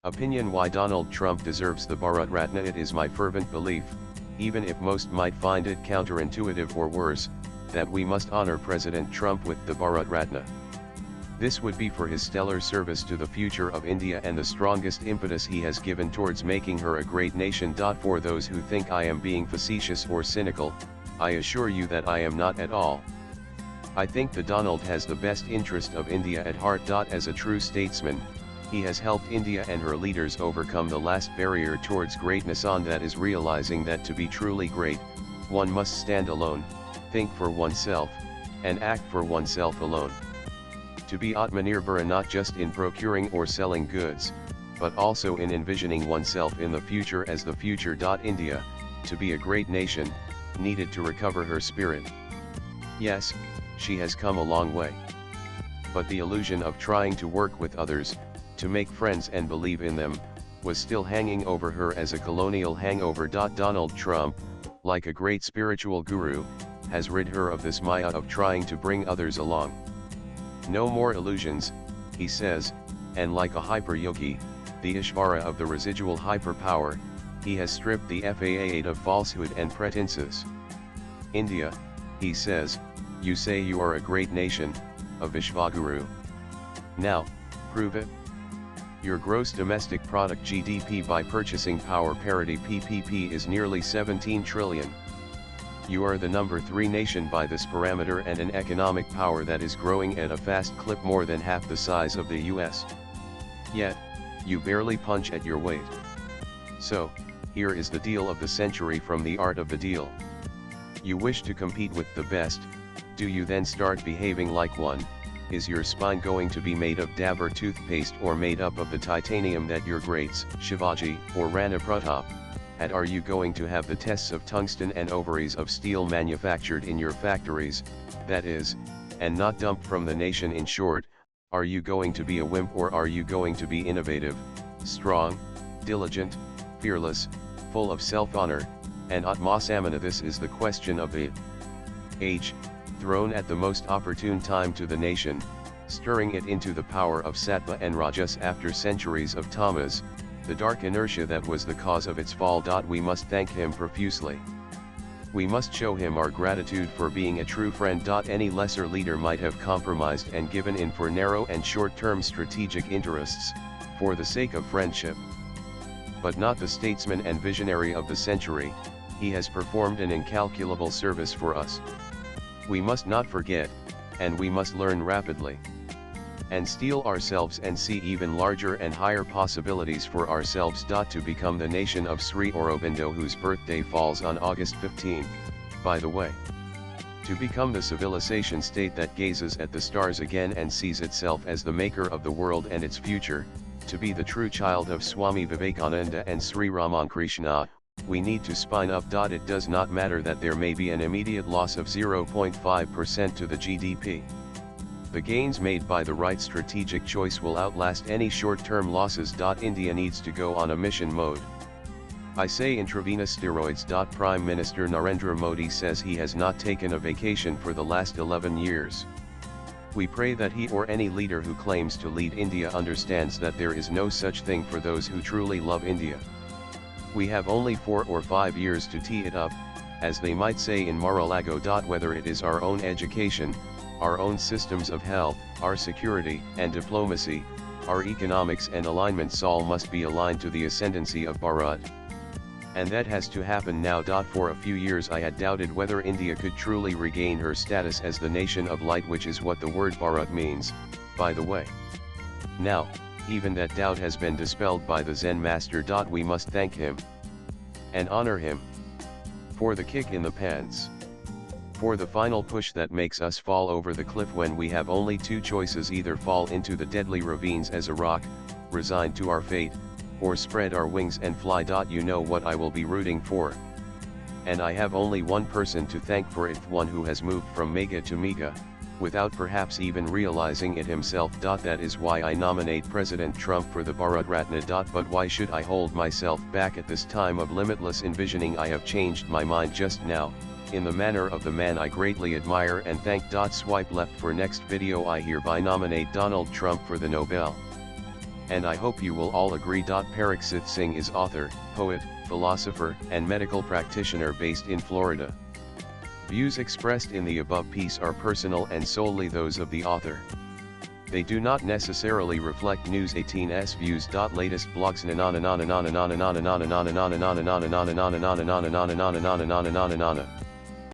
Opinion: why Donald Trump deserves the Bharat Ratna. It is my fervent belief, even if most might find it counterintuitive or worse, that we must honor President Trump with the Bharat Ratna. This would be for his stellar service to the future of India and the strongest impetus he has given towards making her a great nation. For those who think I am being facetious or cynical, I assure you that I am not at all. I think the Donald has the best interest of India at heart. As a true statesman, he has helped India and her leaders overcome the last barrier towards greatness, and that is realizing that to be truly great, one must stand alone, think for oneself, and act for oneself alone. To be Atmanirbhara not just in procuring or selling goods, but also in envisioning oneself in the future as the future. India, to be a great nation, needed to recover her spirit. Yes, she has come a long way. But the illusion of trying to work with others, to make friends and believe in them, was still hanging over her as a colonial hangover. Donald Trump, like a great spiritual guru, has rid her of this maya of trying to bring others along. No more illusions, he says, and like a hyper-yogi, the Ishvara of the residual hyperpower, he has stripped the FAA of falsehood and pretenses. India, he says, you say you are a great nation, a Vishwaguru. Now, prove it. Your gross domestic product GDP by purchasing power parity PPP is nearly 17 trillion. You are the number 3 nation by this parameter and an economic power that is growing at a fast clip, more than half the size of the US. Yet, you barely punch at your weight. So, here is the deal of the century from the art of the deal. You wish to compete with the best, do you then start behaving like one? Is your spine going to be made of Dabur toothpaste or made up of the titanium that your greats, Shivaji or Rana Pratap, had? Are you going to have the tests of tungsten and ovaries of steel manufactured in your factories, that is, and not dumped from the nation? In short, are you going to be a wimp, or are you going to be innovative, strong, diligent, fearless, full of self-honor, and atmasamana? This is the question of the age, thrown at the most opportune time to the nation, stirring it into the power of sattva and rajas after centuries of tamas, the dark inertia that was the cause of its fall. We must thank him profusely. We must show him our gratitude for being a true friend. Any lesser leader might have compromised and given in for narrow and short-term strategic interests, for the sake of friendship. But not the statesman and visionary of the century. He has performed an incalculable service for us. We must not forget, and we must learn rapidly. And steel ourselves and see even larger and higher possibilities for ourselves. To become the nation of Sri Aurobindo, whose birthday falls on August 15, by the way. To become the civilization state that gazes at the stars again and sees itself as the maker of the world and its future, to be the true child of Swami Vivekananda and Sri Ramakrishna, we need to spine up. It does not matter that there may be an immediate loss of 0.5% to the GDP. The gains made by the right strategic choice will outlast any short-term losses. India needs to go on a mission mode. I say intravenous steroids. Prime Minister Narendra Modi says he has not taken a vacation for the last 11 years. We pray that he or any leader who claims to lead India understands that there is no such thing for those who truly love India. We have only 4 or 5 years to tee it up, as they might say in Mar-a-Lago. Whether it is our own education, our own systems of health, our security and diplomacy, our economics and alignments, all must be aligned to the ascendancy of Bharat. And that has to happen now. For a few years I had doubted whether India could truly regain her status as the nation of light, which is what the word Bharat means, by the way. Now, even that doubt has been dispelled by the Zen master. We must thank him and honor him for the kick in the pants, for the final push that makes us fall over the cliff when we have only 2 choices: either fall into the deadly ravines as a rock, resigned to our fate, or spread our wings and fly. You know what I will be rooting for. And I have only one person to thank for it, one who has moved from mega to mega, without perhaps even realizing it himself. That is why I nominate President Trump for the Bharat Ratna. But why should I hold myself back at this time of limitless envisioning? I have changed my mind just now, in the manner of the man I greatly admire and thank. Swipe left for next video. I hereby nominate Donald Trump for the Nobel and I hope you will all agree. Paraksit Singh is author, poet, philosopher, and medical practitioner based in Florida. Views expressed in the above piece are personal and solely those of the author. They do not necessarily reflect News 18's views. Latest blogs